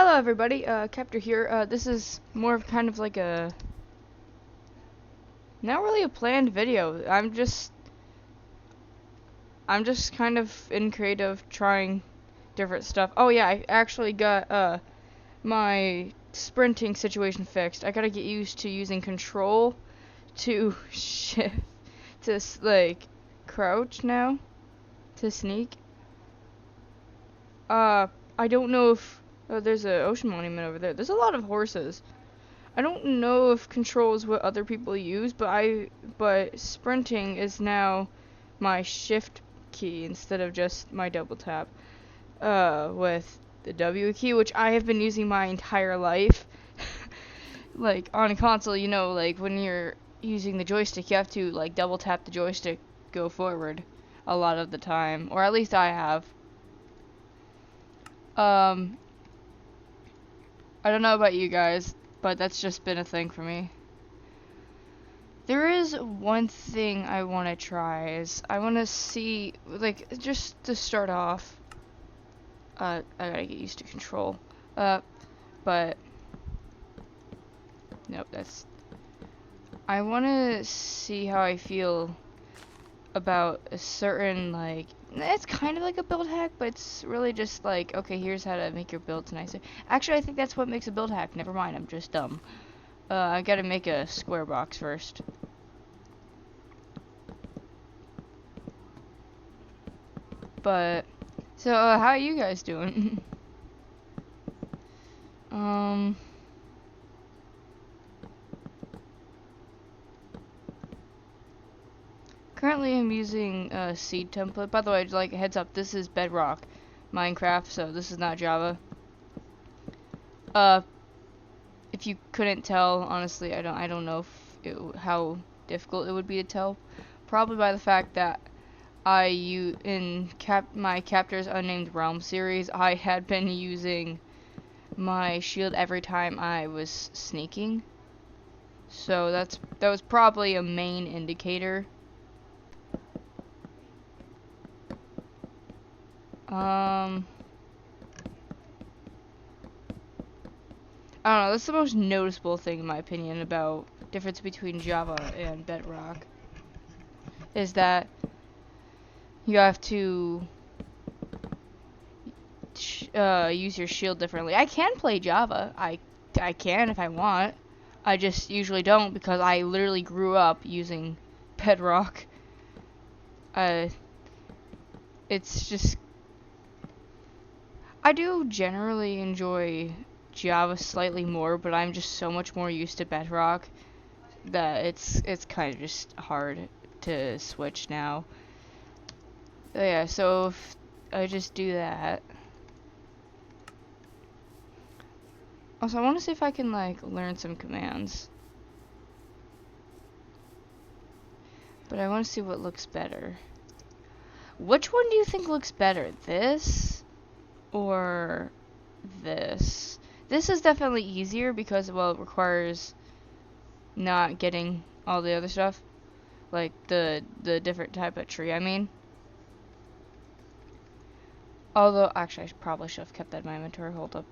Hello everybody, Captor here. This is more of kind of like not really a planned video. I'm just kind of in creative trying different stuff. Oh yeah, I actually got, my sprinting situation fixed. I gotta get used to using control to shift, to like, crouch now, to sneak. I don't know if, oh, there's an ocean monument over there. There's a lot of horses. I don't know if control is what other people use, but sprinting is now my shift key instead of just my double tap. With the W key, which I have been using my entire life. Like on a console, like when you're using the joystick, you have to like double tap the joystick, go forward a lot of the time, or at least I have. Um, I don't know about you guys, but that's just been a thing for me. There is one thing I want to try, is I want to see, like, just to start off, I gotta get used to control, but, nope, I want to see how I feel about a certain, like, it's kind of like a build hack, but it's really just like, okay, here's how to make your builds nicer. Actually, I think that's what makes a build hack. Never mind, I'm just dumb. I gotta make a square box first. But, so, how are you guys doing? Currently I'm using a seed template. By the way, like, heads up, this is Bedrock Minecraft, so this is not Java. If you couldn't tell, honestly, I don't know how difficult it would be to tell. Probably by the fact that in my Captor's Unnamed Realm series, I had been using my shield every time I was sneaking. So that was probably a main indicator. I don't know, that's the most noticeable thing in my opinion about difference between Java and Bedrock, is that you have to use your shield differently. I can play Java. I can if I want. I just usually don't because I literally grew up using Bedrock. It's just, I do generally enjoy Java slightly more, but I'm just so much more used to Bedrock that it's kind of just hard to switch now. But yeah, so if I just do that. Also, I want to see if I can like learn some commands. But I want to see what looks better. Which one do you think looks better? This or this? This is definitely easier because, well, it requires not getting all the other stuff. Like the different type of tree, I mean. Although, actually, I probably should have kept that in my inventory. Hold up.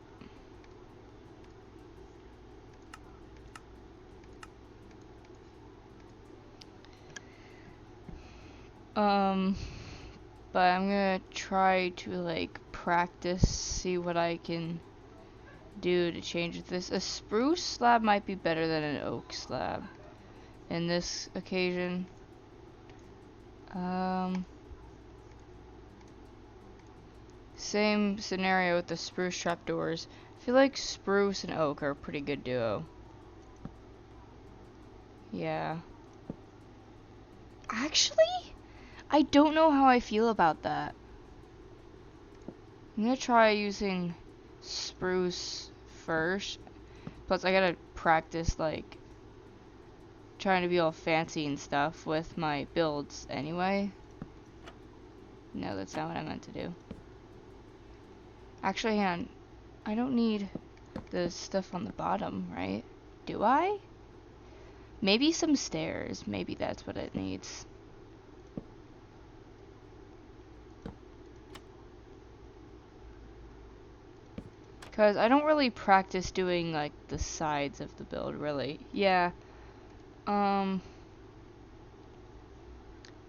But I'm gonna try to, like, practice, see what I can do to change this. A spruce slab might be better than an oak slab in this occasion. Same scenario with the spruce trapdoors. I feel like spruce and oak are a pretty good duo. Yeah. Actually, I don't know how I feel about that. I'm gonna try using spruce first. Plus, I gotta practice, like, trying to be all fancy and stuff with my builds anyway. No, that's not what I meant to do. Actually, hang on. I don't need the stuff on the bottom, right? Do I? Maybe some stairs. Maybe that's what it needs. Because I don't really practice doing, like, the sides of the build, really. Yeah. I'm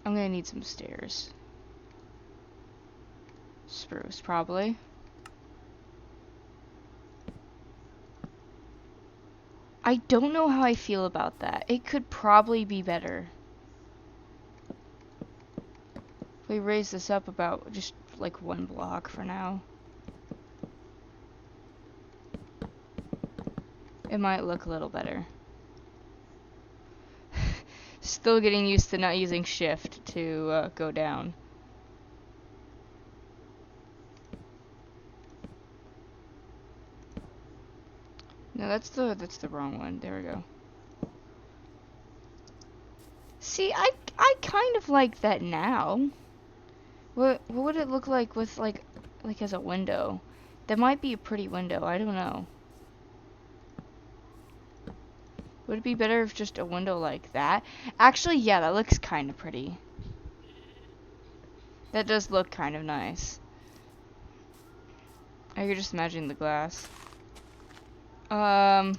gonna need some stairs. Spruce, probably. I don't know how I feel about that. It could probably be better. We raise this up about just like 1 block for now. It might look a little better. Still getting used to not using shift to go down. No, that's the wrong one. There we go. See, I kind of like that now. What would it look like with like as a window? That might be a pretty window. I don't know. Would it be better if just a window like that? Actually, yeah, that looks kind of pretty. That does look kind of nice. I could just imagine the glass. Gonna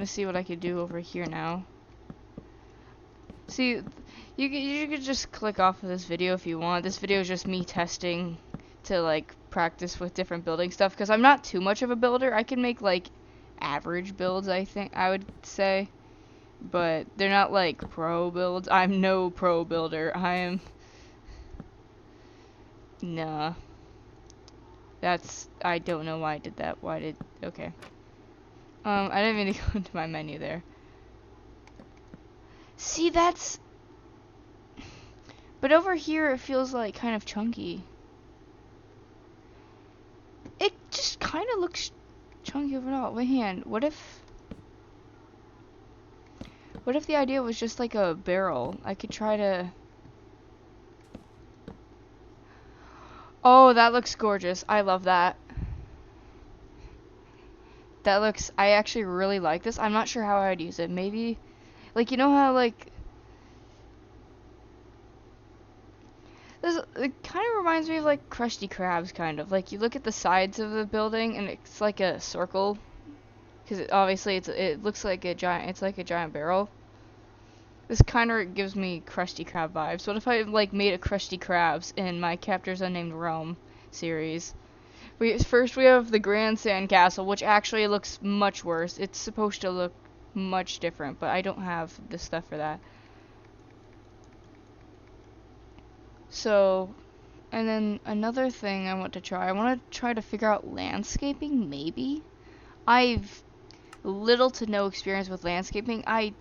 see what I could do over here now. See, you could just click off of this video if you want. This video is just me testing to like practice with different building stuff because I'm not too much of a builder. I can make like average builds, I think I would say, but they're not like pro builds. I'm no pro builder. I am nah. I don't know why I did that. Okay. I didn't mean to go into my menu there. See, but over here it feels like kind of chunky. It just kind of looks chunky overall. Wait, what if the idea was just like a barrel? I could try to... Oh, that looks gorgeous. I love that. I actually really like this. I'm not sure how I'd use it. Maybe, like, you know how, like, it kind of reminds me of, like, Krusty Krabs, kind of. Like, you look at the sides of the building, and it's like a circle. Because obviously, it looks like it's like a giant barrel. This kind of gives me Krusty Krab vibes. What if I, like, made a Krusty Krabs in my Captor's Unnamed Realm series? First we have the Grand Sand Castle, which actually looks much worse. It's supposed to look much different, but I don't have the stuff for that. So, and then another thing I want to try to figure out landscaping, maybe? I've little to no experience with landscaping. I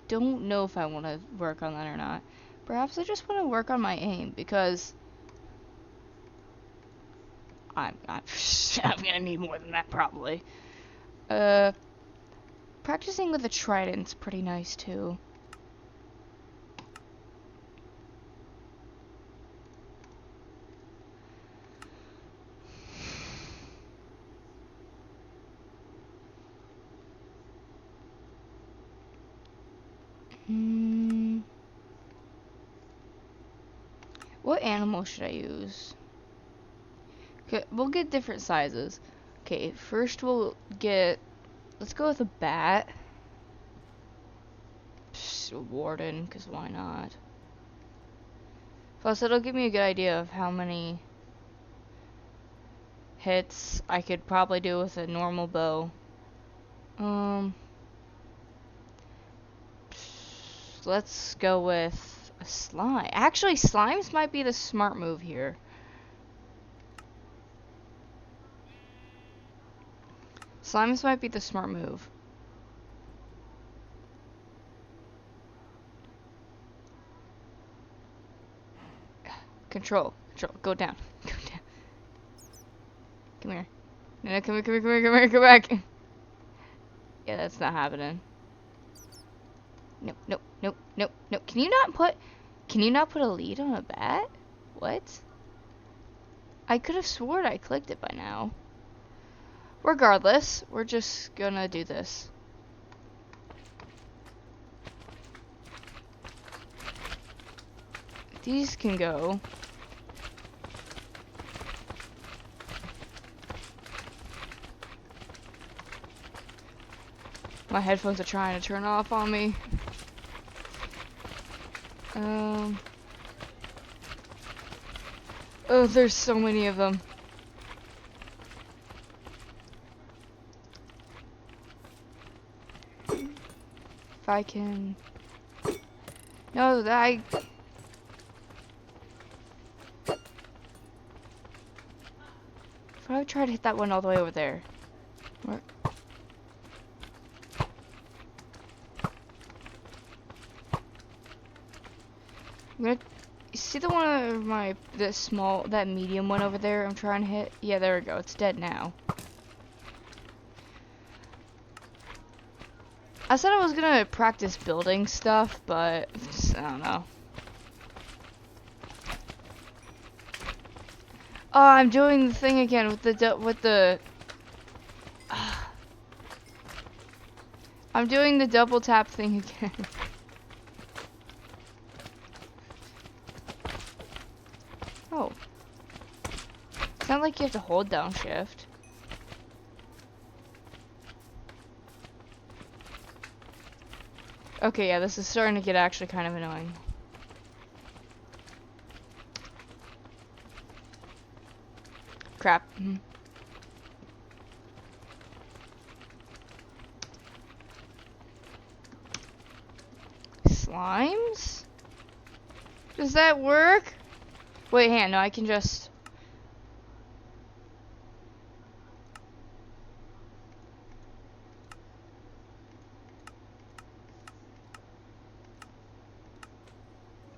don't know if I want to work on that or not. Perhaps I just want to work on my aim, because I'm gonna need more than that, probably. Practicing with a trident's pretty nice, too. What animal should I use? Okay, we'll get different sizes. Okay, first let's go with a bat. Psst, a warden, because why not? Plus, it'll give me a good idea of how many hits I could probably do with a normal bow. Let's go with a slime. Actually, slimes might be the smart move here. Slimes might be the smart move. Control. Go down. Go down. Come here. No, come here, come back. Yeah, that's not happening. Nope. Can you not put a lead on a bat? What? I could have sworn I clicked it by now. Regardless, we're just gonna do this. These can go. My headphones are trying to turn off on me. Oh, there's so many of them. If I can... No, that If I try to hit that one all the way over there. Where? I'm gonna... See the one of that medium one over there I'm trying to hit? Yeah, there we go. It's dead now. I said I was gonna practice building stuff, but I don't know. Oh, I'm doing the thing again with the I'm doing the double tap thing again. Oh. It's not like you have to hold down shift. Okay, yeah, this is starting to get actually kind of annoying. Crap. Slimes? Does that work? Wait, hang on, no, I can just...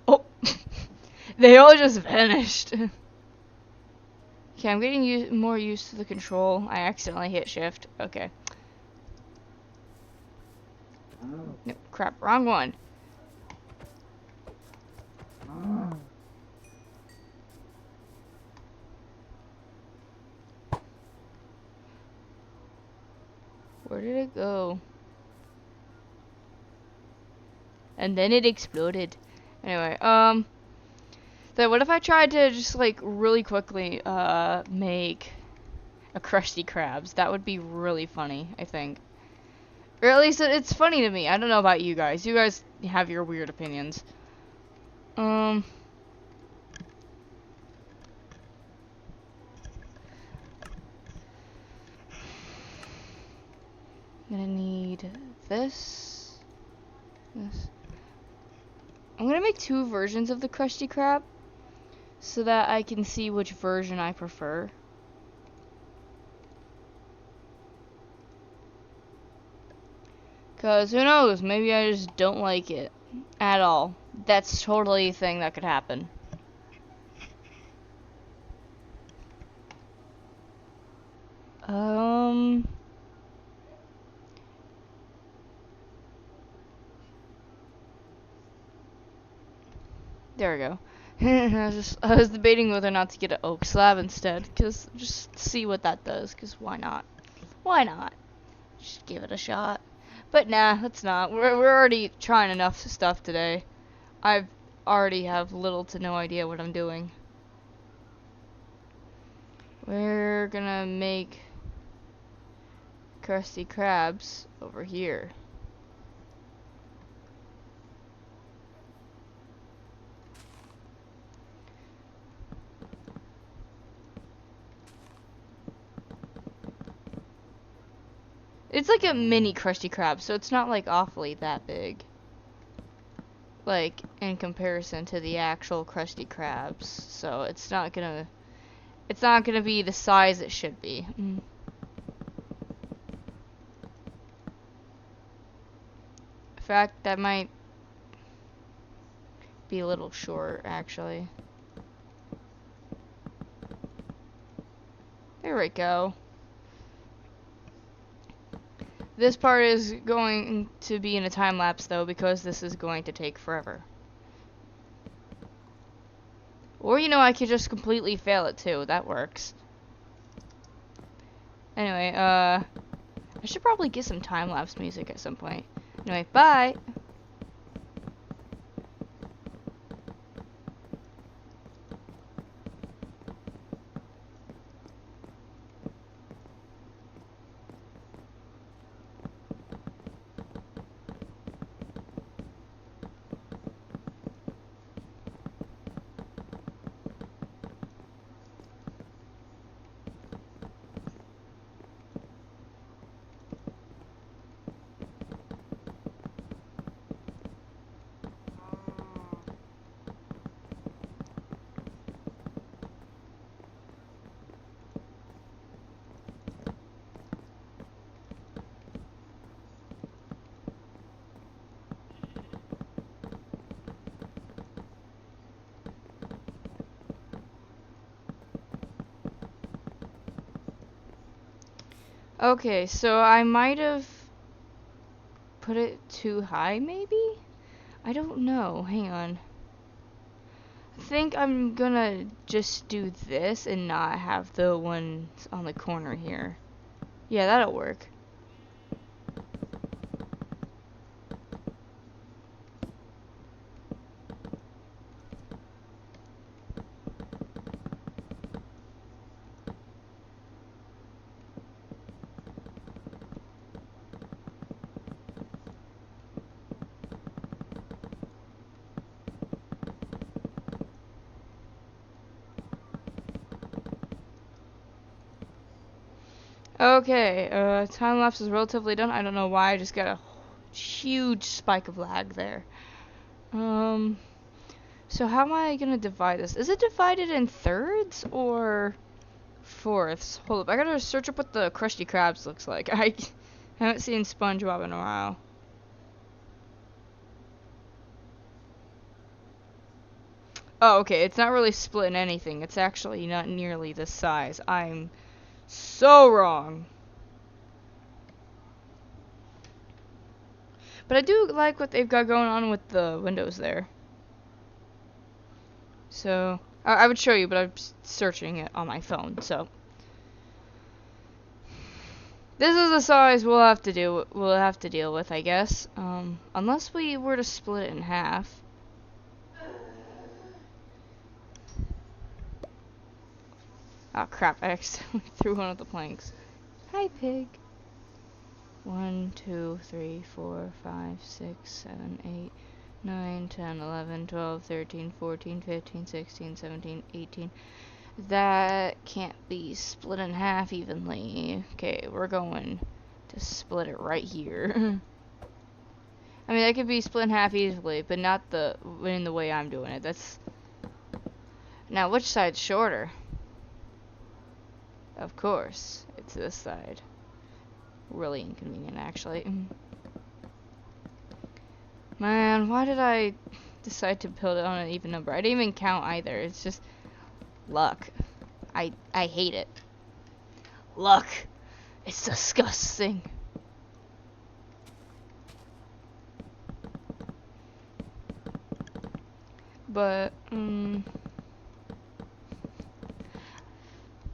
Oh! They all just vanished. Okay, I'm getting more used to the control. I accidentally hit shift. Okay. No, crap, wrong one. Where did it go? And then it exploded. Anyway, so what if I tried to just like really quickly make a Krusty Krabs? That would be really funny, I think. Or at least it's funny to me. I don't know about you guys. You guys have your weird opinions. I'm gonna need this. I'm gonna make 2 versions of the Krusty Krab so that I can see which version I prefer. Cause who knows, maybe I just don't like it at all. That's totally a thing that could happen. There we go. I was debating whether or not to get an oak slab instead, cause just see what that does, cause why not? Why not? Just give it a shot. But nah, let's not. We're already trying enough stuff today. I've already have little to no idea what I'm doing. We're gonna make Krusty Krabs over here. It's like a mini Krusty Krab, so it's not like awfully that big. Like in comparison to the actual Krusty Krabs, so it's not gonna be the size it should be. In fact, that might be a little short, actually. There we go. This part is going to be in a time lapse though, because this is going to take forever. Or, you know, I could just completely fail it too. That works. Anyway, I should probably get some time lapse music at some point. Anyway, bye! Okay, so I might have put it too high, maybe? I don't know. Hang on. I think I'm gonna just do this and not have the ones on the corner here. Yeah, that'll work. Okay, time lapse is relatively done. I don't know why, I just got a huge spike of lag there. So how am I gonna divide this? Is it divided in thirds or fourths? Hold up, I gotta search up what the Krusty Krabs looks like. I haven't seen SpongeBob in a while. Oh, okay, it's not really split in anything. It's actually not nearly this size. I'm so wrong. But I do like what they've got going on with the windows there. So, I would show you, but I'm searching it on my phone, so. This is the size we'll have to deal with, I guess. Unless we were to split it in half. Oh crap, I accidentally threw one of the planks. Hi, pig. 1, 2, 3, 4, 5, 6, 7, 8, 9, 10, 11, 12, 13, 14, 15, 16, 17, 18. That can't be split in half evenly. Okay, we're going to split it right here. I mean, that could be split in half easily, but not in the way I'm doing it. That's... Now, which side's shorter? Of course, it's this side. Really inconvenient, actually. Man, why did I decide to build it on an even number? I didn't even count either. It's just luck. I hate it. Luck. It's disgusting. But,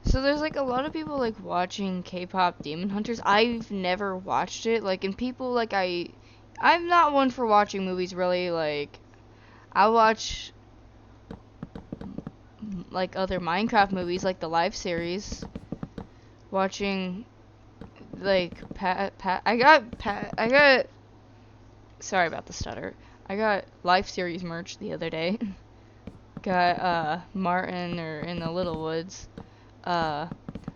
so there's like a lot of people like watching K-pop Demon Hunters. I've never watched it. Like, and people like I'm not one for watching movies really. Like, I watch like other Minecraft movies, like the live series. Watching like I got sorry about the stutter. I got live series merch the other day. Got Martin or In the Little Woods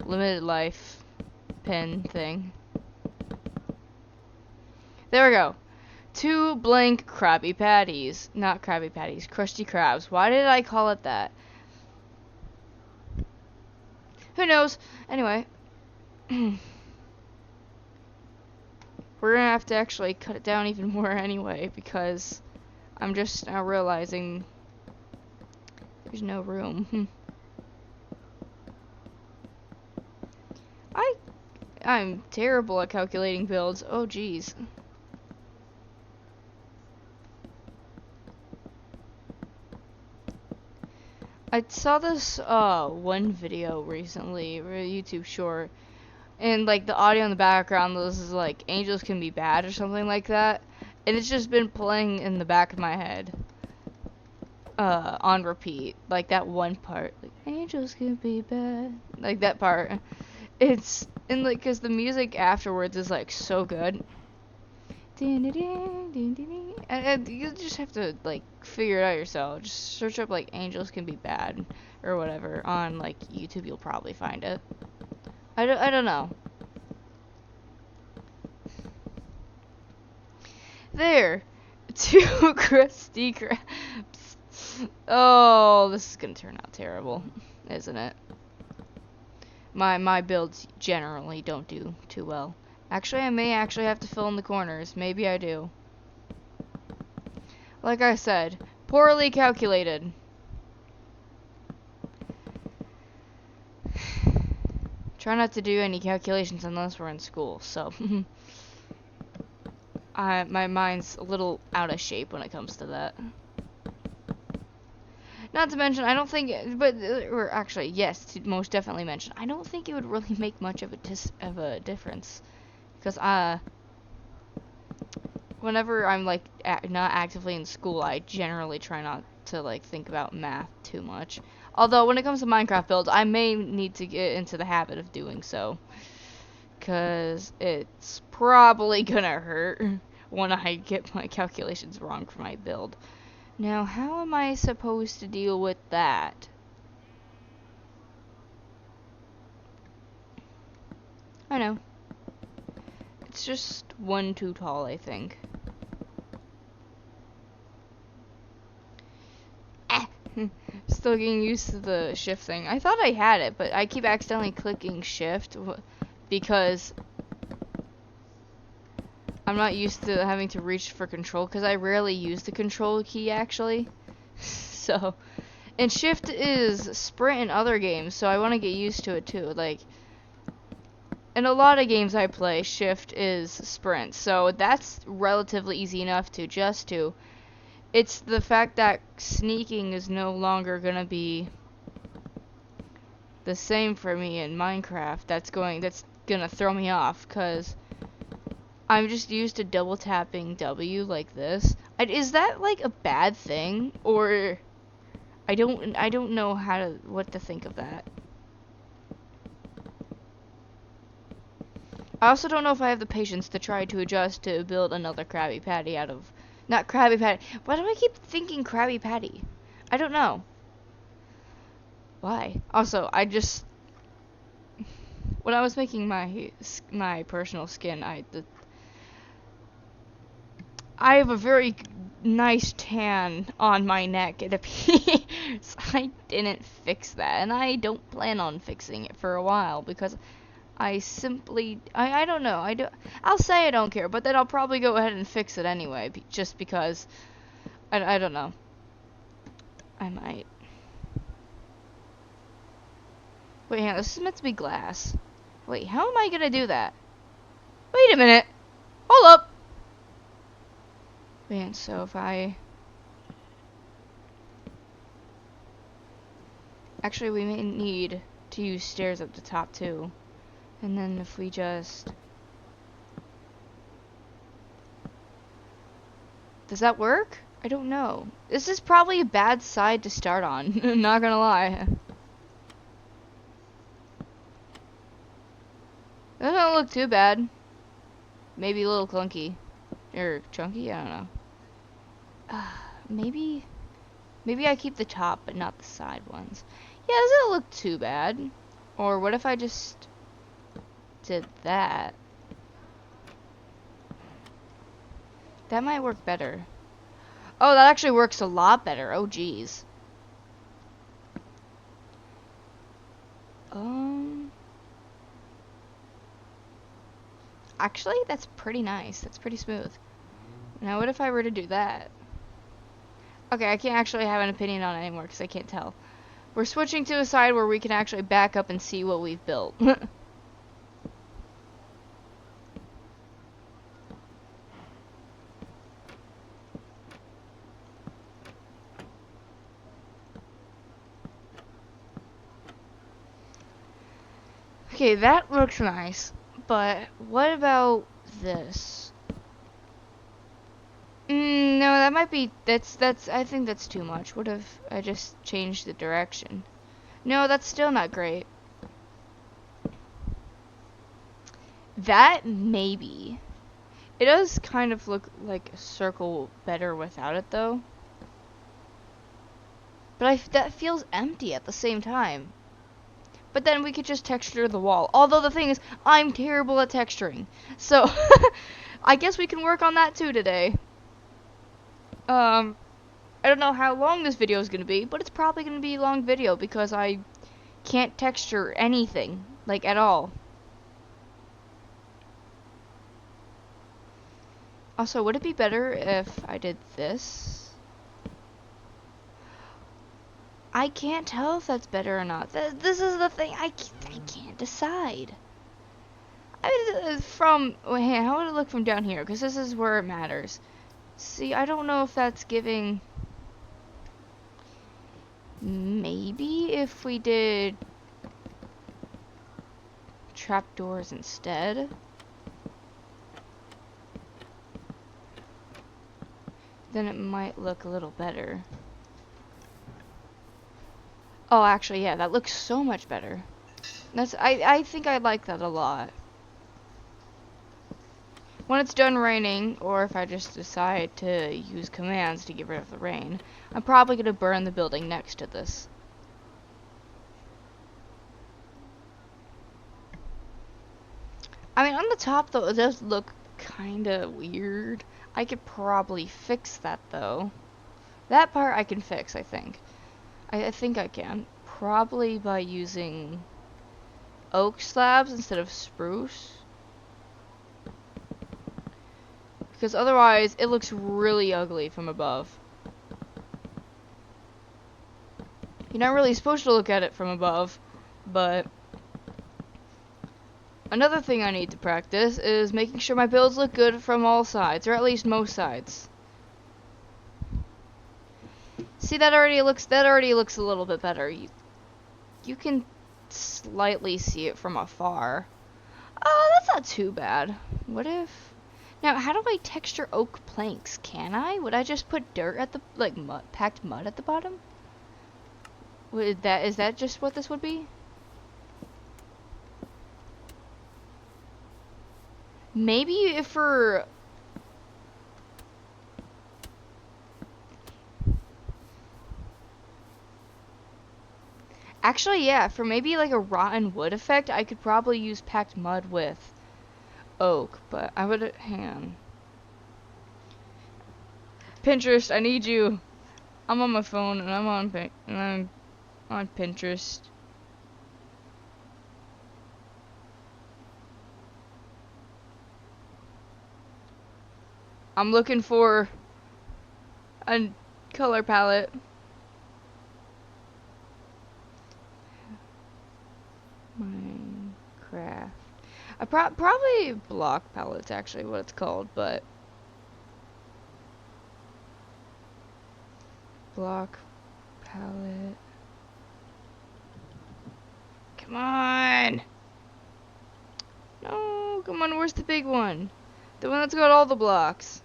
limited life pin thing. There we go. 2 blank Krabby Patties. Not Krabby Patties, Krusty Krabs. Why did I call it that? Who knows? Anyway. We're gonna have to actually cut it down even more anyway, because I'm just now realizing there's no room. I'm terrible at calculating builds. Oh geez. I saw this one video recently, a YouTube short, and like the audio in the background was like angels can be bad or something like that, and it's just been playing in the back of my head on repeat, like that one part, like angels can be bad, like that part. It's and like because the music afterwards is like so good. And you just have to like figure it out yourself. Just search up like angels can be bad or whatever on like YouTube. You'll probably find it. I don't know. There, 2 Krusty Krabs. Oh, this is gonna turn out terrible, isn't it? My builds generally don't do too well. Actually, I may actually have to fill in the corners. Maybe I do. Like I said, poorly calculated. Try not to do any calculations unless we're in school, so. My mind's a little out of shape when it comes to that. Not to mention, I don't think, or actually, yes, to most definitely mention, I don't think it would really make much of a difference. Because, whenever I'm, like, not actively in school, I generally try not to, like, think about math too much. Although, when it comes to Minecraft builds, I may need to get into the habit of doing so. Because it's probably gonna hurt when I get my calculations wrong for my build. Now, how am I supposed to deal with that? I know. It's just one too tall, I think. Still getting used to the shift thing. I thought I had it, but I keep accidentally clicking shift because I'm not used to having to reach for control, because I rarely use the control key, actually. So, and shift is sprint in other games, so I want to get used to it too. Like, in a lot of games I play, shift is sprint, so that's relatively easy enough to adjust to. It's the fact that sneaking is no longer gonna be the same for me in Minecraft. That's gonna throw me off, cause I'm just used to double tapping W like this. Is that like a bad thing, or I don't know what to think of that. I also don't know if I have the patience to try to adjust to build another Krabby Patty out of, not Krabby Patty. Why do I keep thinking Krabby Patty? I don't know. Why? Also, when I was making my personal skin, I have a very nice tan on my neck, it appears. I didn't fix that, and I don't plan on fixing it for a while, because I don't know, I'll say I don't care, but then I'll probably go ahead and fix it anyway, just because, I don't know. I might. Wait, hang on, this is meant to be glass. Wait, how am I gonna do that? Wait a minute! Hold up! Man, so if I... Actually, we may need to use stairs up the top, too. And then if we just... Does that work? I don't know. This is probably a bad side to start on. Not gonna lie. Doesn't look too bad. Maybe a little clunky. Or chunky? I don't know. Maybe I keep the top, but not the side ones. Yeah, it doesn't look too bad. Or what if I just did that? That might work better. Oh, that actually works a lot better. Oh, geez. Actually, that's pretty nice. That's pretty smooth. Now, what if I were to do that? Okay, I can't actually have an opinion on it anymore because I can't tell. We're switching to a side where we can actually back up and see what we've built. Okay, that looks nice. But what about this? No, that might be, I think that's too much. What if I just changed the direction? No, that's still not great. That, maybe. It does kind of look like a circle better without it, though. But that feels empty at the same time. But then we could just texture the wall. Although the thing is, I'm terrible at texturing. So, I guess we can work on that too today. I don't know how long this video is going to be, but it's probably going to be a long video because I can't texture anything, like, at all. Also, would it be better if I did this? I can't tell if that's better or not. This is the thing. I I can't decide. How would it look from down here? Because this is where it matters. See, I don't know if that's giving... Maybe if we did trapdoors instead. Then it might look a little better. Oh, actually, yeah, that looks so much better. I think I like that a lot. When it's done raining, or if I just decide to use commands to get rid of the rain, I'm probably going to burn the building next to this. I mean, on the top, though, it does look kind of weird. I could probably fix that, though. That part I can fix, I think. I think I can. Probably by using oak slabs instead of spruce. Because otherwise, it looks really ugly from above. You're not really supposed to look at it from above, but... Another thing I need to practice is making sure my builds look good from all sides, or at least most sides. See, that already looks a little bit better. You can slightly see it from afar. Oh, that's not too bad. What if... Now, how do I texture oak planks? Can I? Would I just put dirt at the, like, packed mud at the bottom? Is that just what this would be? Maybe if we're... Actually, yeah, for maybe like a rotten wood effect, I could probably use packed mud with oak, but I would... Hang on. Pinterest, I need you. I'm on my phone and I'm on Pinterest. I'm looking for a color palette. Minecraft. Probably block palettes, actually, what it's called, but block palette. Come on! No, come on, where's the big one? The one that's got all the blocks.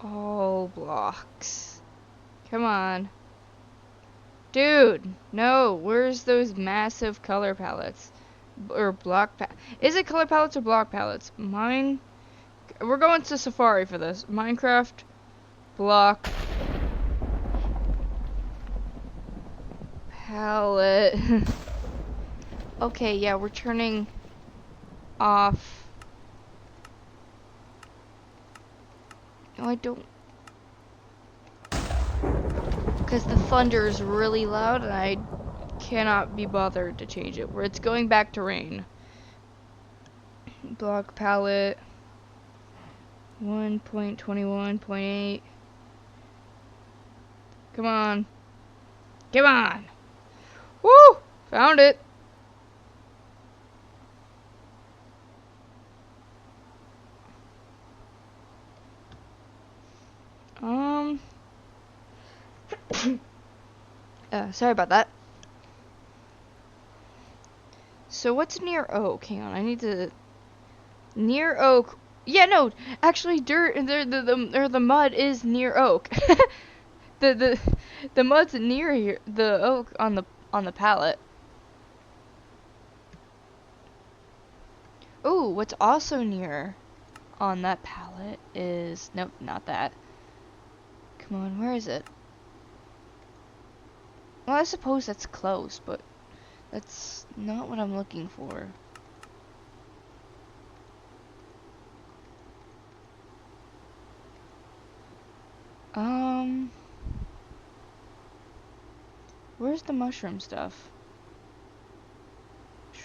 All blocks. Come on. Dude, no, where's those massive color palettes? Or block is it color palettes or block palettes? We're going to Safari for this. Minecraft block palette. Okay, yeah, we're turning off. No, I don't. Because the thunder is really loud and I cannot be bothered to change it. Where it's going back to rain. Block palette 1.21.8. Come on. Come on. Woo! Found it. Sorry about that. So what's near oak? Hang on, I need to... Near oak... Yeah, no, actually dirt, the mud is near oak. the mud's near here, the oak on the palette. Ooh, what's also near on that palette is... Nope, not that. Come on, where is it? Well, I suppose that's close, but that's not what I'm looking for. Where's the mushroom stuff?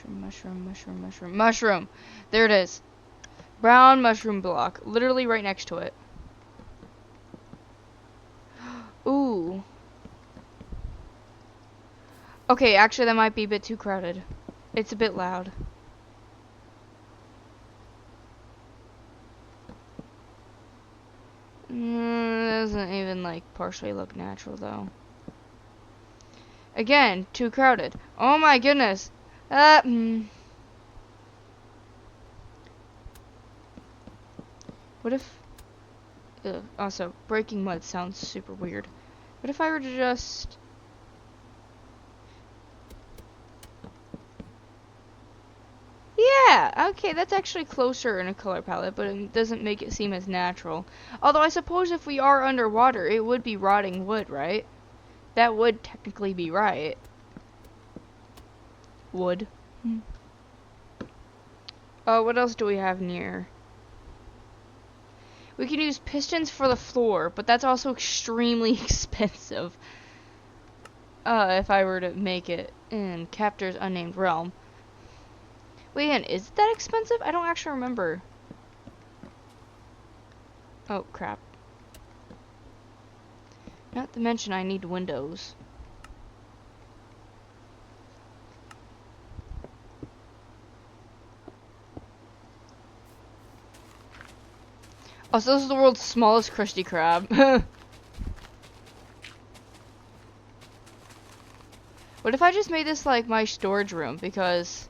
Mushroom! There it is. Brown mushroom block. Literally right next to it. Ooh. Okay, actually that might be a bit too crowded. It's a bit loud. Doesn't even like partially look natural though. Again, too crowded. Oh my goodness. What if... Ugh, also, breaking mud sounds super weird. What if I were to just... Yeah, okay, that's actually closer in a color palette, but it doesn't make it seem as natural. Although I suppose if we are underwater, it would be rotting wood, right? That would technically be right. Wood. What else do we have near? We can use pistons for the floor, but that's also extremely expensive. If I were to make it in Captor's Unnamed Realm. Wait, and is it that expensive? I don't actually remember. Oh, crap. Not to mention I need windows. Oh, so this is the world's smallest Krusty Krab. What if I just made this like my storage room? Because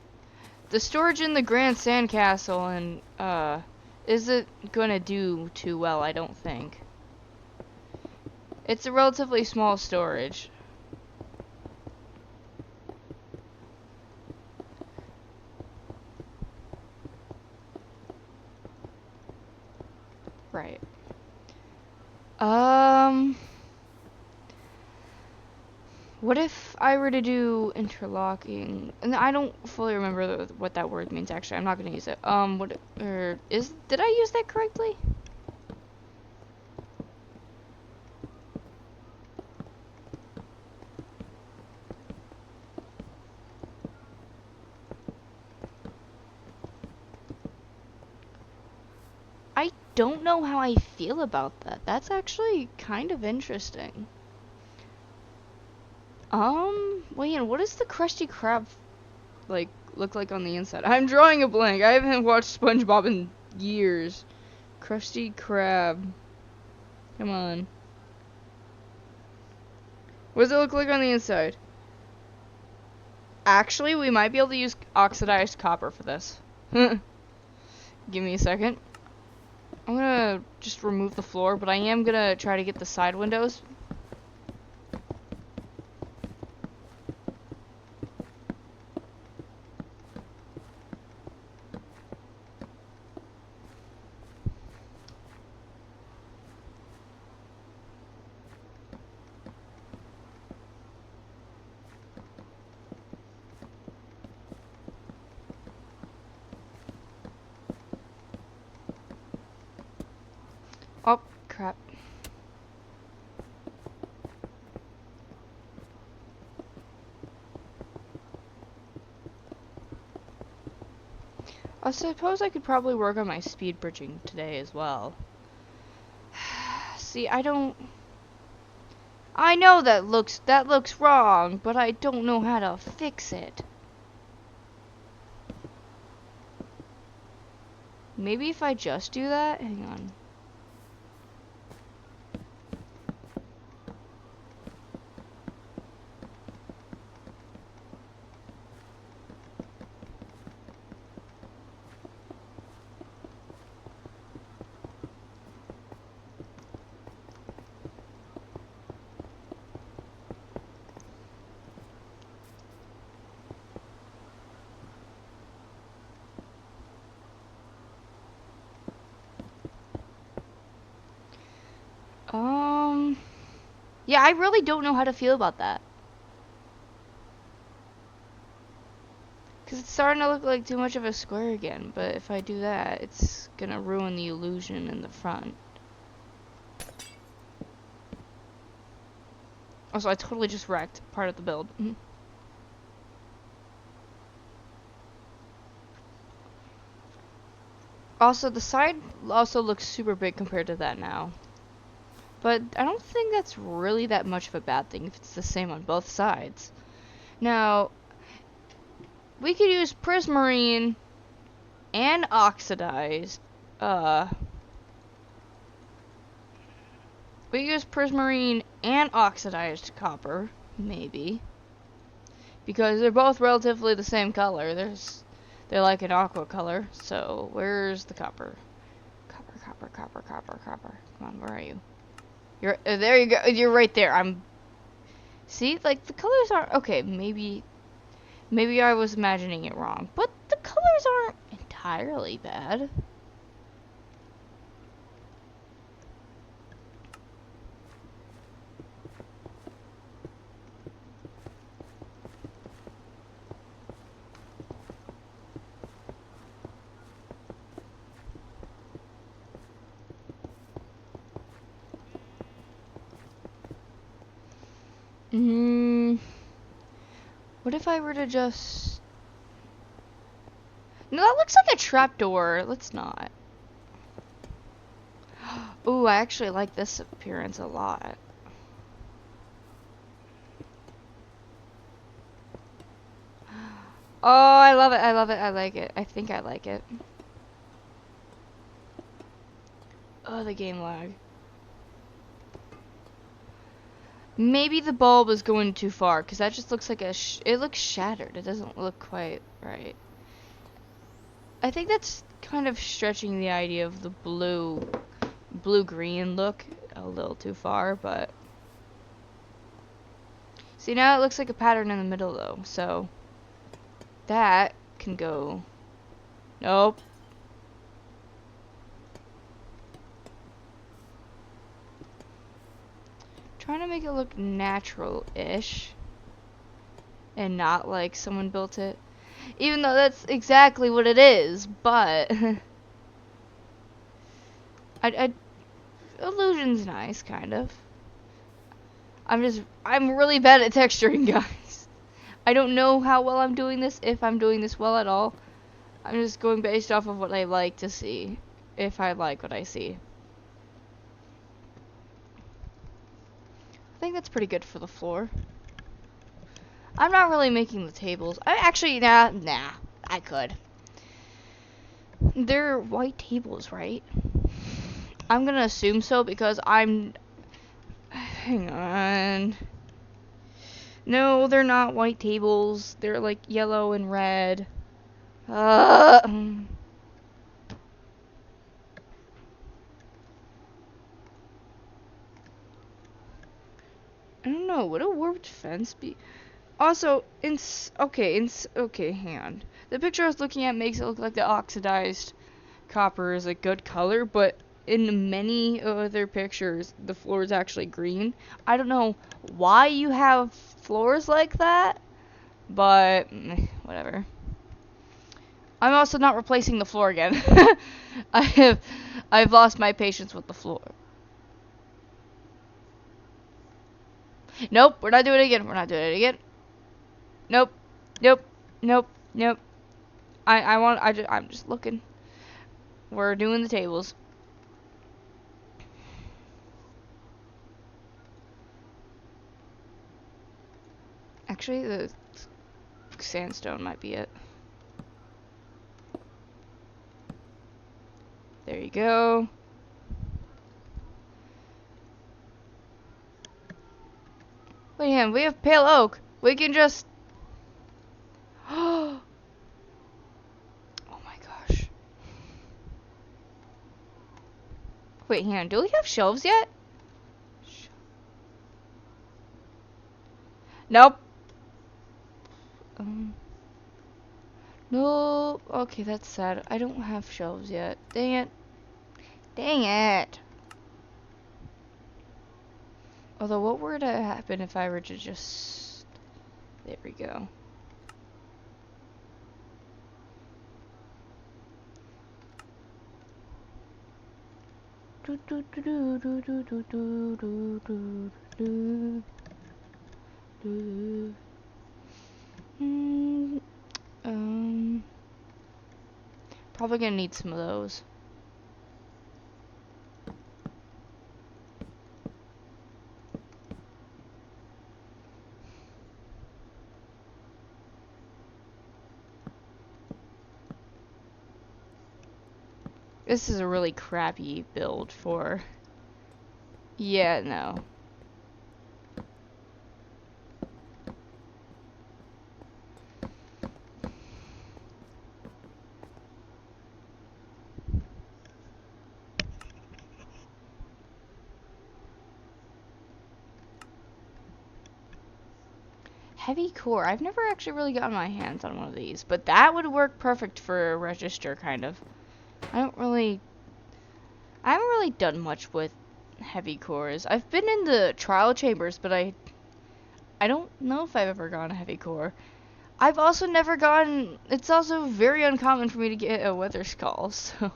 the storage in the Grand Sandcastle and isn't gonna do too well, I don't think. It's a relatively small storage. Right. What if I were to do interlocking? And I don't fully remember what that word means. Actually, I'm not gonna use it. Did I use that correctly? I don't know how I feel about that. That's actually kind of interesting. Wait, and what does the Krusty Krab like look like on the inside? I'm drawing a blank. I haven't watched SpongeBob in years. Krusty Krab. Come on. What does it look like on the inside? Actually, we might be able to use oxidized copper for this. Give me a second. I'm gonna just remove the floor, but I am gonna try to get the side windows. Oh, crap. I suppose I could probably work on my speed bridging today as well. See, I know that looks wrong, but I don't know how to fix it. Maybe if I just do that? Hang on. Yeah, I really don't know how to feel about that. Because it's starting to look like too much of a square again, but if I do that, it's gonna ruin the illusion in the front. Also, I totally just wrecked part of the build. Also, the side also looks super big compared to that now. But I don't think that's really that much of a bad thing if it's the same on both sides. Now, we could use prismarine and oxidized. We use prismarine and oxidized copper, maybe. Because they're both relatively the same color. They're like an aqua color. So, where's the copper? Copper, copper, copper, copper, copper. Come on, where are you? There you go. You're right there. See, like, the colors aren't, okay, maybe I was imagining it wrong. But the colors aren't entirely bad. What if I were to just... No, that looks like a trapdoor. Let's not. Ooh, I actually like this appearance a lot. Oh, I love it. I love it. I like it. I think I like it. Oh, the game lag. Maybe the bulb is going too far, because that just looks like it looks shattered. It doesn't look quite right. I think that's kind of stretching the idea of the blue-green look a little too far, but... See, now it looks like a pattern in the middle, though, so... That can go... Nope. Trying to make it look natural-ish. And not like someone built it. Even though that's exactly what it is, but... Illusion's nice, kind of. I'm really bad at texturing, guys. I don't know how well I'm doing this, if I'm doing this well at all. I'm just going based off of what I like to see, if I like what I see. I think that's pretty good for the floor. I'm not really making the tables. Nah, I could. They're white tables, right? I'm gonna assume so because hang on. No, they're not white tables. They're like yellow and red. There I don't know. Would a warped fence be? Also, okay, hang on. The picture I was looking at makes it look like the oxidized copper is a good color, but in many other pictures, the floor is actually green. I don't know why you have floors like that, but whatever. I'm also not replacing the floor again. I've lost my patience with the floor. Nope, we're not doing it again. We're not doing it again. Nope. Nope. Nope. Nope. I'm just looking. We're doing the tables. Actually, the sandstone might be it. There you go. Wait, him. We have pale oak. We can just... Oh my gosh. Wait, hang on. Do we have shelves yet? Nope. No. Okay, that's sad. I don't have shelves yet. Dang it. Dang it. Although, what were to happen if I were to just... There we go. Probably gonna need some of those. This is a really crappy build for... Yeah, no. Heavy core. I've never actually really gotten my hands on one of these, but that would work perfect for a register, kind of. I haven't really done much with heavy cores. I've been in the trial chambers, but I don't know if I've ever gotten a heavy core. I've also never gotten... It's also very uncommon for me to get a weather skull, so...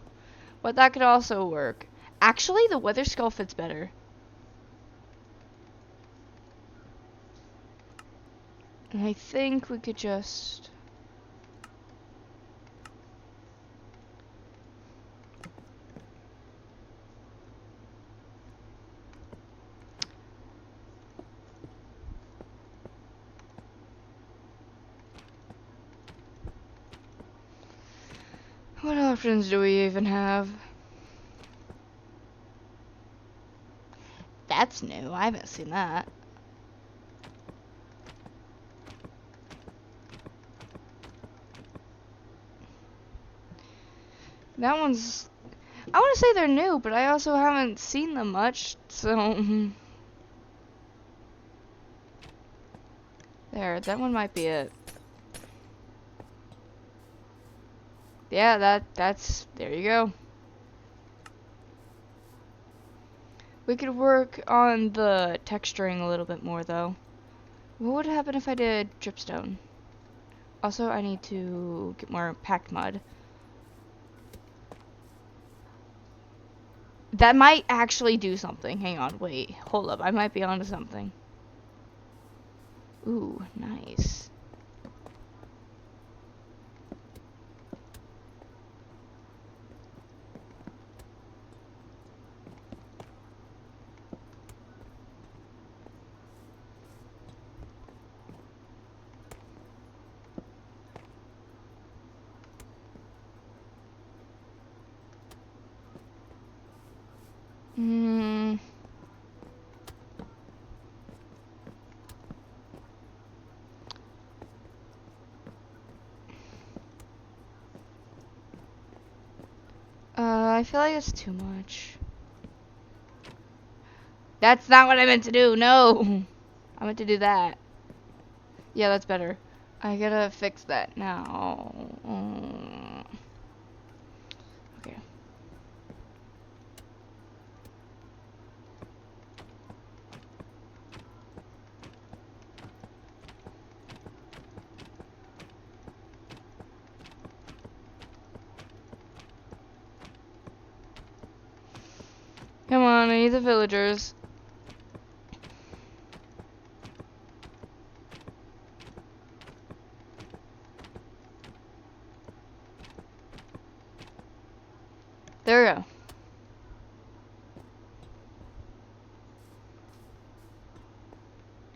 But that could also work. Actually, the weather skull fits better. And I think we could just... What options do we even have? That's new. I haven't seen that. That one's... I want to say they're new, but I also haven't seen them much, so... There, that one might be it. Yeah, that's... There you go. We could work on the texturing a little bit more, though. What would happen if I did dripstone? Also, I need to get more packed mud. That might actually do something. Hang on, wait. Hold up, I might be onto something. Ooh, nice. I feel like it's too much. That's not what I meant to do, no! I meant to do that. Yeah, that's better. I gotta fix that now. Okay. Come on, I need the villagers. There we go.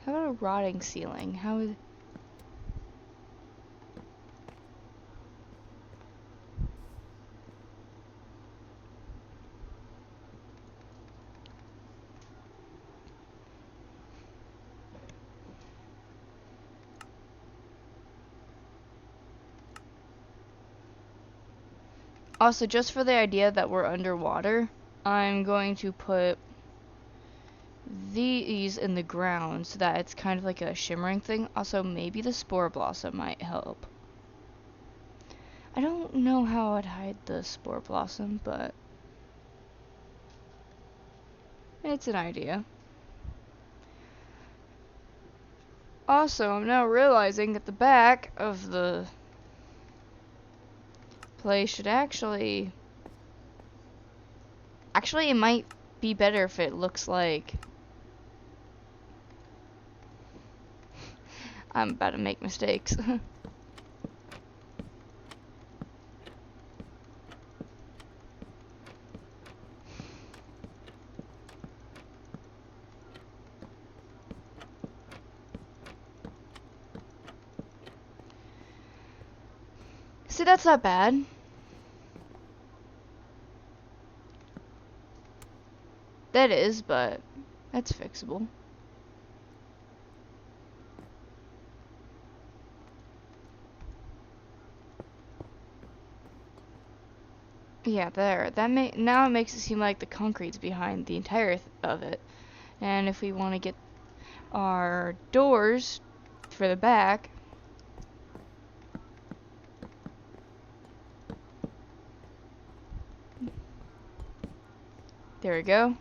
How about a rotting ceiling? How is... Also, just for the idea that we're underwater, I'm going to put these in the ground so that it's kind of like a shimmering thing. Also, maybe the spore blossom might help. I don't know how I'd hide the spore blossom, but it's an idea. Also, I'm now realizing that the back of the place should actually... Actually, it might be better if it looks like... I'm about to make mistakes. See, that's not bad. That is, but that's fixable. Yeah, there. Now it makes it seem like the concrete's behind the entire of it. And if we want to get our doors for the back, there we go.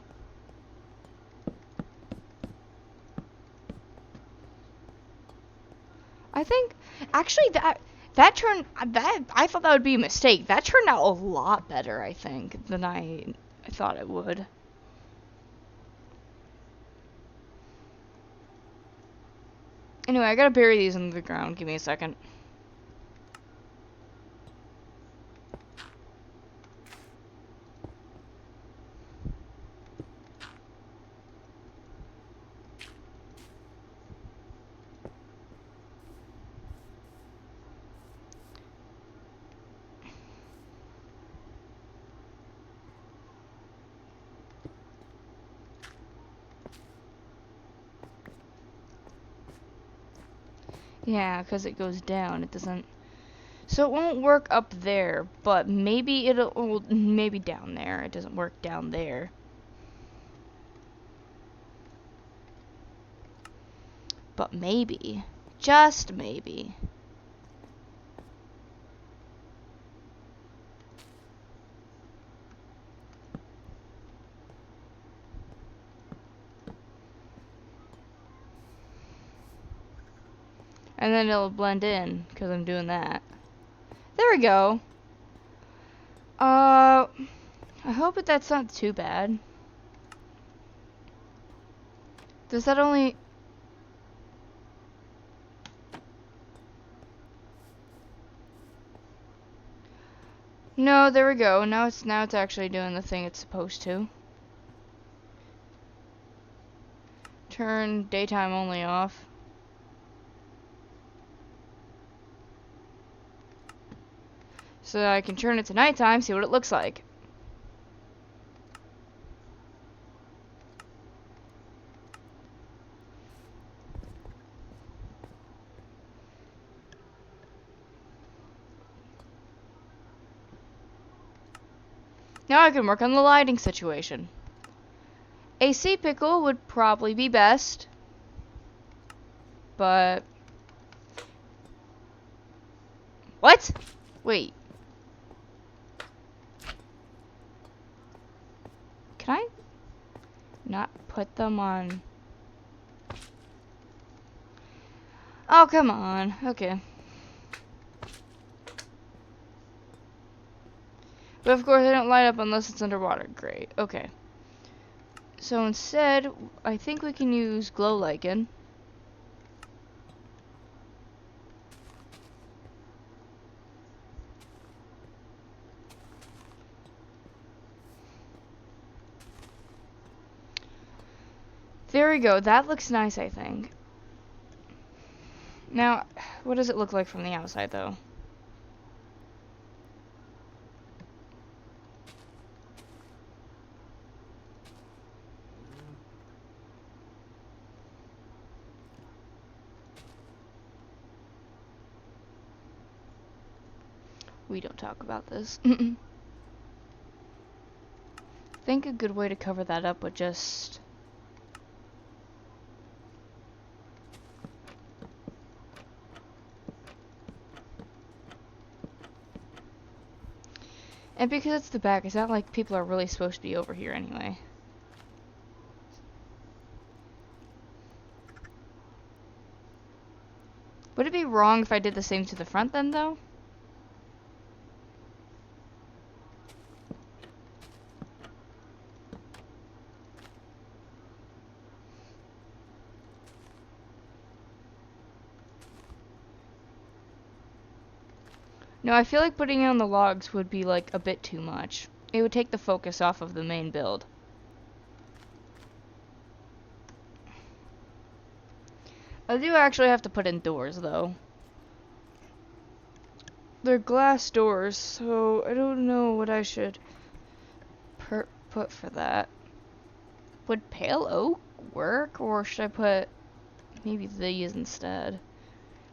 I think actually that turned that I thought that would be a mistake. That turned out a lot better, I think, than I thought it would. Anyway, I gotta bury these in the ground. Give me a second. Yeah, because it goes down. It doesn't. So it won't work up there, but maybe maybe down there. It doesn't work down there. But maybe. Just maybe. And then it'll blend in, because I'm doing that. There we go. I hope that's not too bad. Does that only... No, there we go. Now it's actually doing the thing it's supposed to. Turn daytime only off. So that I can turn it to nighttime, see what it looks like. Now I can work on the lighting situation. AC pickle would probably be best. But... What? Wait. Can I not put them on? Oh, come on. Okay. But of course, they don't light up unless it's underwater. Great. Okay. So instead, I think we can use glow lichen. There we go. That looks nice, I think. Now, what does it look like from the outside, though? We don't talk about this. I think a good way to cover that up would just... And because it's the back, it's not like people are really supposed to be over here anyway. Would it be wrong if I did the same to the front then, though? No, I feel like putting it on the logs would be like a bit too much. It would take the focus off of the main build. I do actually have to put in doors, though. They're glass doors, so I don't know what I should put for that. would pale oak work, or should I put maybe these instead?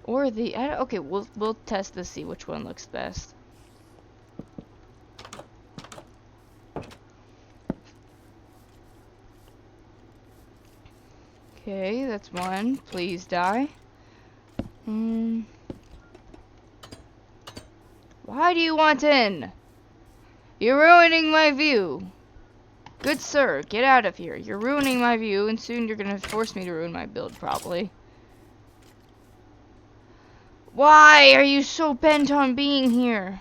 Or the, okay, we'll test to see which one looks best. Okay, that's one. Please die. Why do you want in? You're ruining my view. Good sir, get out of here. You're ruining my view, and soon you're gonna force me to ruin my build, probably. Why are you so bent on being here?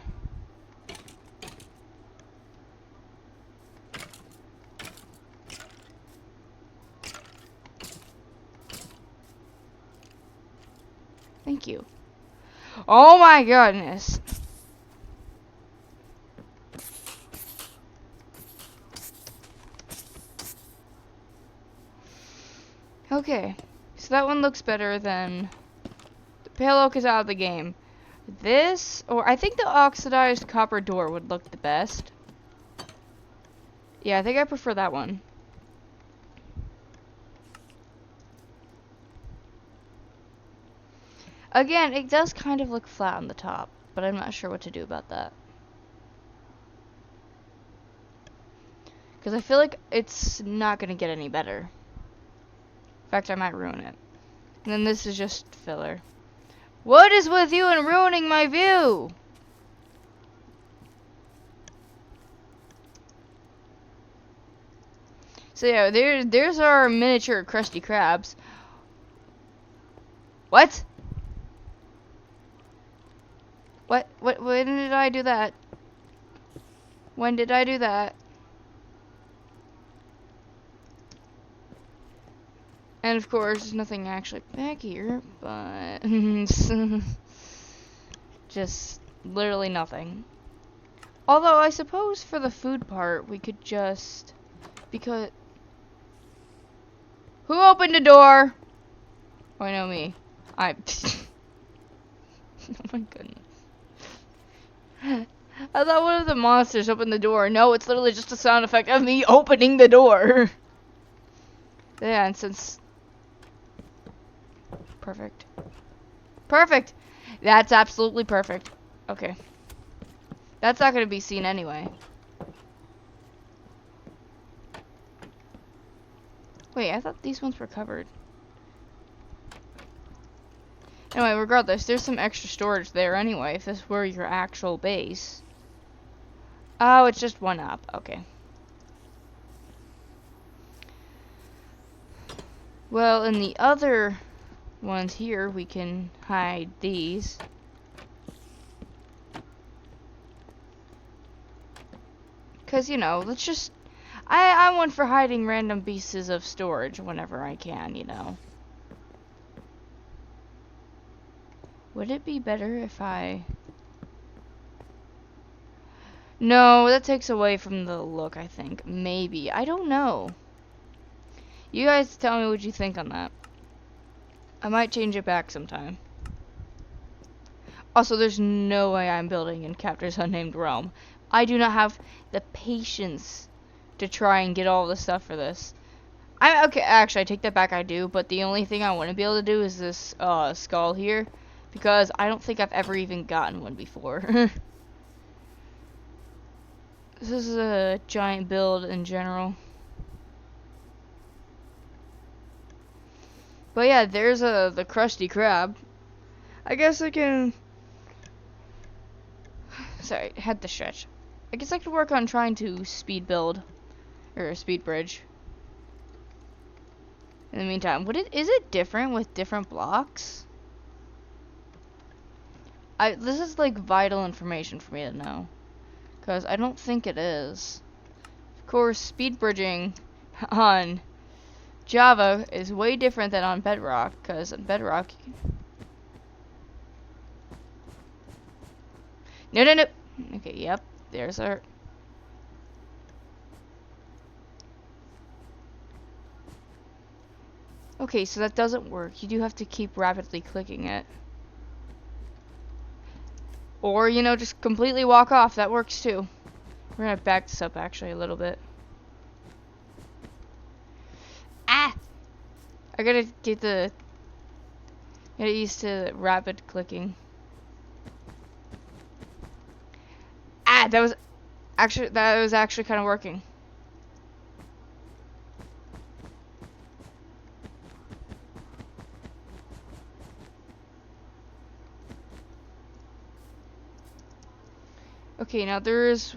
Thank you. Oh my goodness. Okay, so that one looks better than... The pale oak is out of the game. This, or I think the oxidized copper door would look the best. Yeah, I think I prefer that one. Again, it does kind of look flat on the top, but I'm not sure what to do about that. Because I feel like it's not going to get any better. In fact, I might ruin it. And then this is just filler. What is with you and ruining my view? So yeah, there's our miniature Krusty Krabs. What? When did I do that? When did I do that? And of course, there's nothing actually back here, but just literally nothing. Although I suppose for the food part, we could just, because who opened the door? Oh, I know me. Oh my goodness. I thought one of the monsters opened the door. No, it's literally just a sound effect of me opening the door. Yeah, and since... Perfect. Perfect! That's absolutely perfect. Okay. That's not going to be seen anyway. Wait, I thought these ones were covered. Anyway, regardless, there's some extra storage there anyway, if this were your actual base. Oh, it's just one up. Okay. Well, in the other ones here, we can hide these. Because, you know, let's just... I'm one for hiding random pieces of storage whenever I can, you know. Would it be better if I... No, that takes away from the look, I think. Maybe. I don't know. You guys tell me what you think on that. I might change it back sometime. Also, there's no way I'm building in Captor's Unnamed Realm. I do not have the patience to try and get all the stuff for this. Okay, actually, I take that back, I do. But the only thing I want to be able to do is this skull here. Because I don't think I've ever even gotten one before. This is a giant build in general. But yeah, there's the Krusty Krab. I guess I can... Sorry, had to stretch. I guess I could work on trying to speed build. Or speed bridge. In the meantime, is it different with different blocks? This is like vital information for me to know. Because I don't think it is. Of course, speed bridging on Java is way different than on Bedrock. Because on Bedrock... No. Okay, yep. There's our... Okay, so that doesn't work. You do have to keep rapidly clicking it. Or, you know, just completely walk off. That works too. We're gonna back this up actually a little bit. I gotta get used to rapid clicking. Ah, that was actually kind of working. Okay, now there's...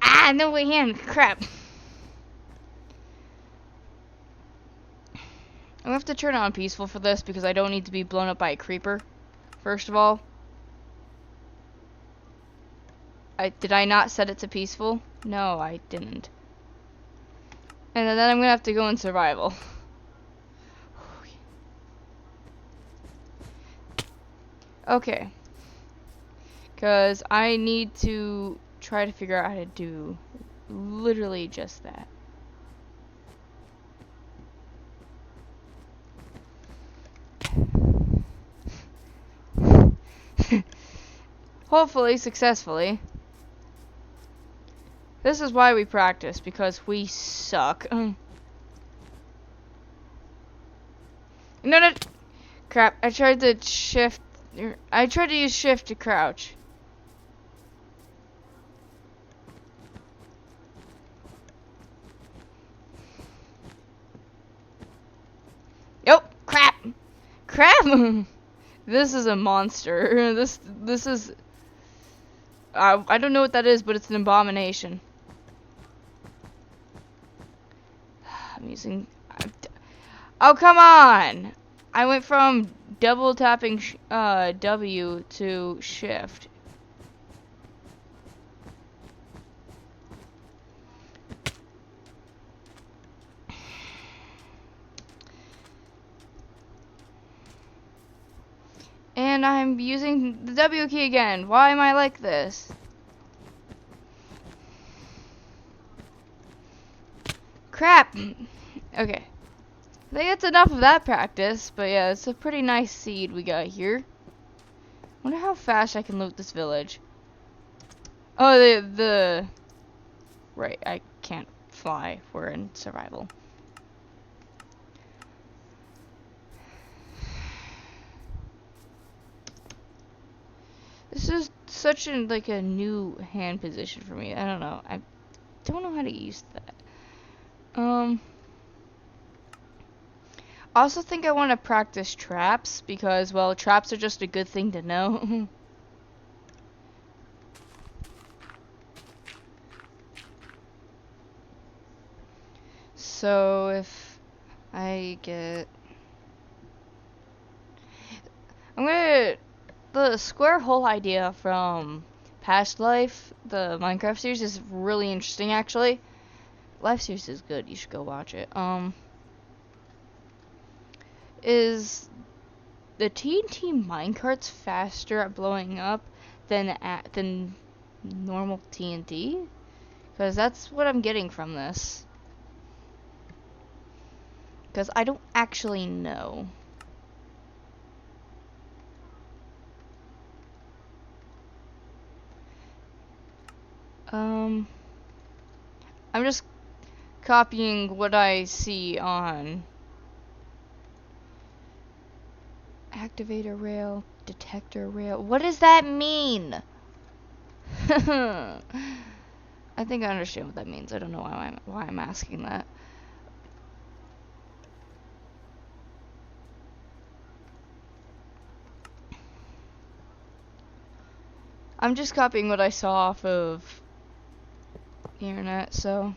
Ah, no way hand. Crap. I'm gonna have to turn on peaceful for this because I don't need to be blown up by a creeper. First of all. Did I not set it to peaceful? No, I didn't. And then I'm gonna have to go in survival. Okay. Because I need to try to figure out how to do literally just that. Hopefully, successfully. This is why we practice, because we suck. No, no. Crap, I tried to shift. I tried to use shift to crouch. Nope, crap. Crap! This is a monster. This is... I don't know what that is, but it's an abomination. I'm using... Oh, come on! I went from double tapping W to shift. And I'm using the W key again. Why am I like this? Crap! Okay. I think that's enough of that practice, but yeah, it's a pretty nice seed we got here. Wonder how fast I can loot this village. Oh, the... Right, I can't fly. We're in survival. This is such like a new hand position for me. I don't know. I don't know how to use that. I also think I want to practice traps because, well, traps are just a good thing to know. So if I get... The square hole idea from Past Life, the Minecraft series, is really interesting, actually. Life series is good. You should go watch it. Is the TNT minecarts faster at blowing up than normal TNT? Because that's what I'm getting from this. Because I don't actually know. I'm just copying what I see on activator rail, detector rail. What does that mean? I think I understand what that means. I don't know why I'm asking that. I'm just copying what I saw off of the internet, so...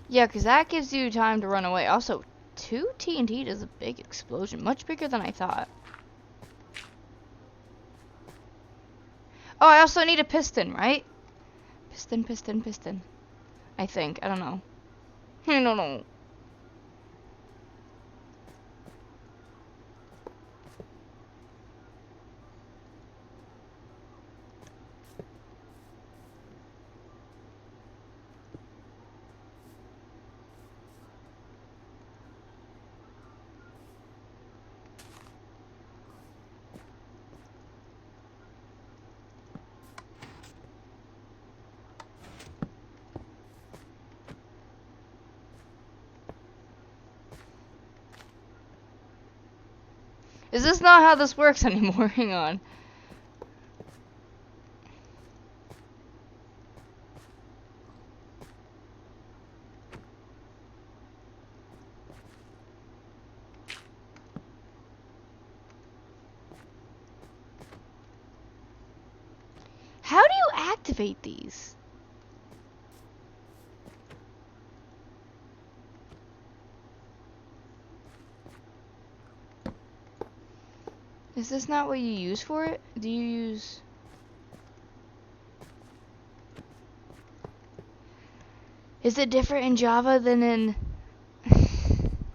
Yeah, because that gives you time to run away. Also, 2 TNT does a big explosion. Much bigger than I thought. Oh, I also need a piston, right? Piston. I think. I don't know. I don't know. Is this not how this works anymore? Hang on. How do you activate these? Is this not what you use for it? Do you use... Is it different in Java than in...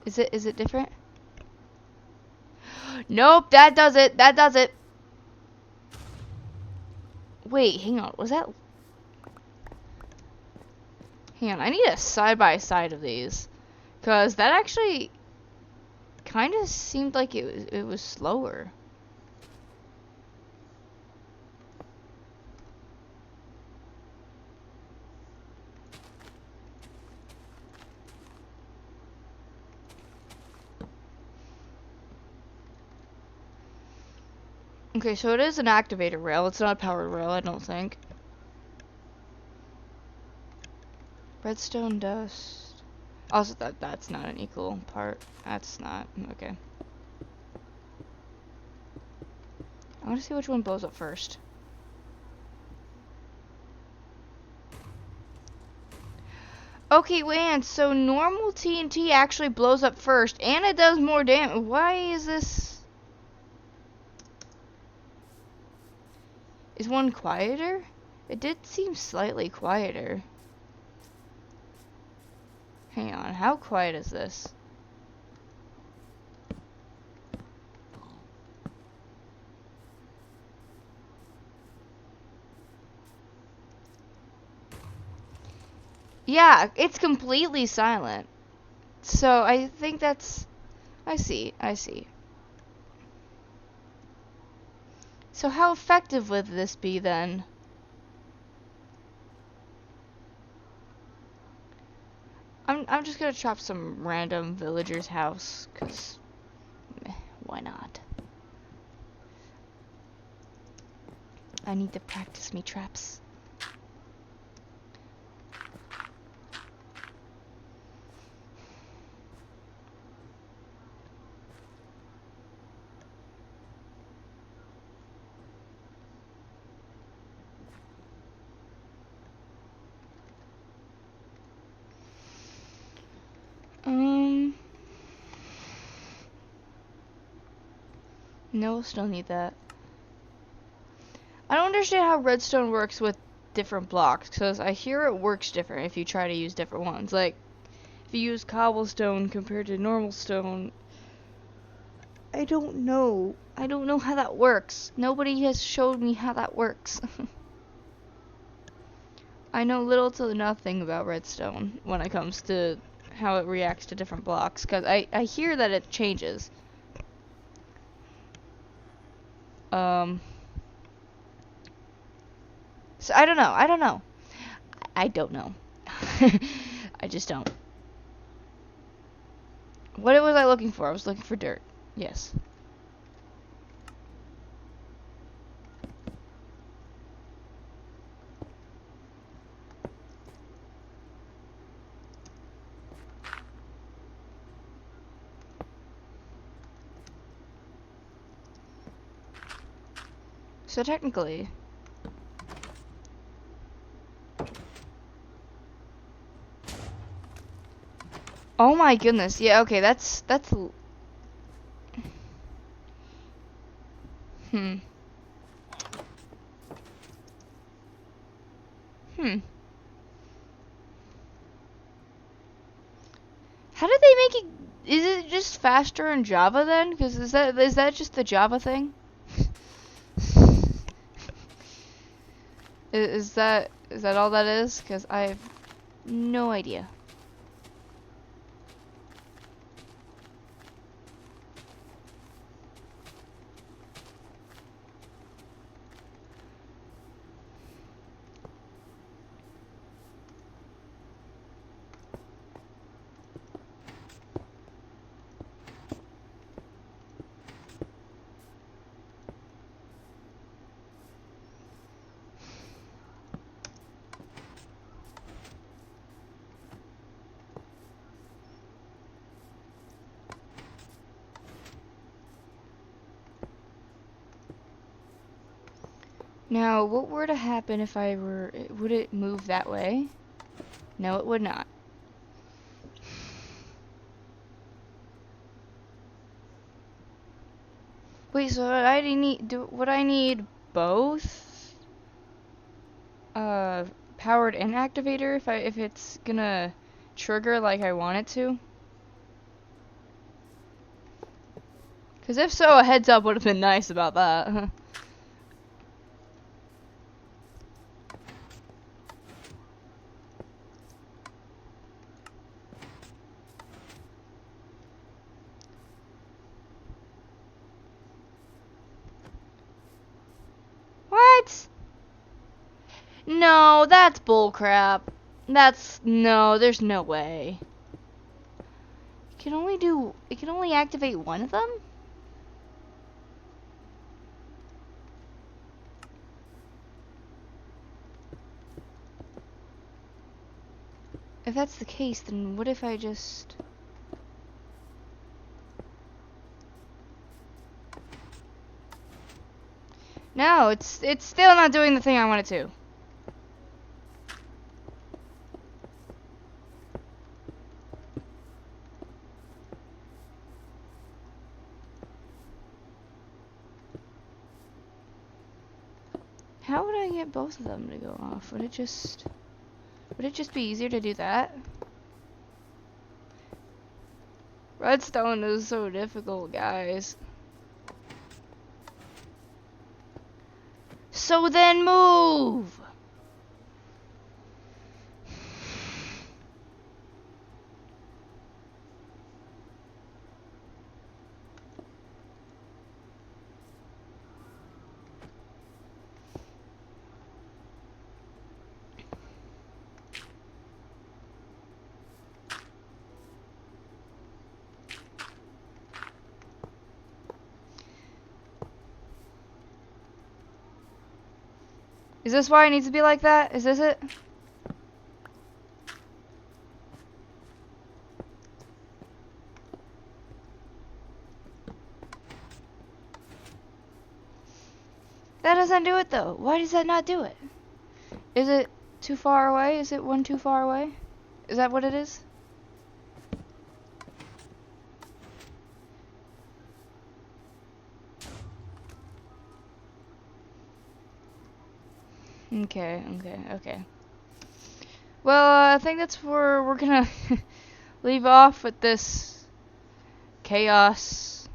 Is it different? Nope, that does it. That does it. Wait, hang on. Was that... Hang on, I need a side-by-side of these. Because that actually kind of seemed like it was slower. Okay, so it is an activator rail. It's not a powered rail, I don't think. Redstone dust. Also, that's not an equal part. That's not. Okay. I want to see which one blows up first. Okay, wait, so normal TNT actually blows up first, and it does more damage. Why is this... Is one quieter? It did seem slightly quieter. Hang on, how quiet is this? Yeah, it's completely silent. So I think that's... I see. So how effective would this be then? I'm just gonna chop some random villager's house, cause why not? I need to practice me traps. No, still need that. I don't understand how redstone works with different blocks, because I hear it works different if you try to use different ones. Like, if you use cobblestone compared to normal stone, I don't know. I don't know how that works. Nobody has showed me how that works. I know little to nothing about redstone when it comes to how it reacts to different blocks, because I hear that it changes. So I don't know. I don't know. I just don't. What was I looking for? I was looking for dirt. Yes. So technically... Oh my goodness. Yeah, okay, that's... Hmm. How did they make it... Is it just faster in Java then? Because is that just the Java thing? Is that all that is? Because I have no idea. Now, what were to happen if I were... Would it move that way? No, it would not. Wait, so would I need both? Powered and activator if it's gonna trigger like I want it to? Because if so, a heads up would have been nice about that. What? No, that's bullcrap. No, there's no way. It can only activate one of them? If that's the case, then what if I just... No, it's still not doing the thing I want it to. How would I get both of them to go off? Would it just be easier to do that? Redstone is so difficult, guys. So then move! Is this why it needs to be like that? Is this it? That doesn't do it though. Why does that not do it? Is it too far away? Is it one too far away? Is that what it is? Okay. Well, I think that's where we're gonna leave off with this chaos.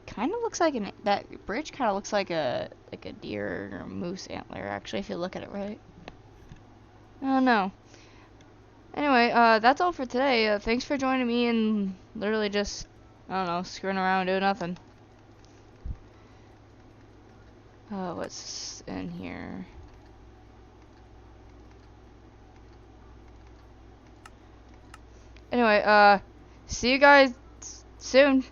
Kind of looks like that bridge kind of looks like a deer or a moose antler. Actually, if you look at it right. Oh no. Anyway, that's all for today. Thanks for joining me and literally just, I don't know, screwing around doing nothing. What's in here? Anyway, see you guys soon.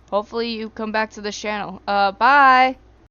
Hopefully you come back to this channel. Bye!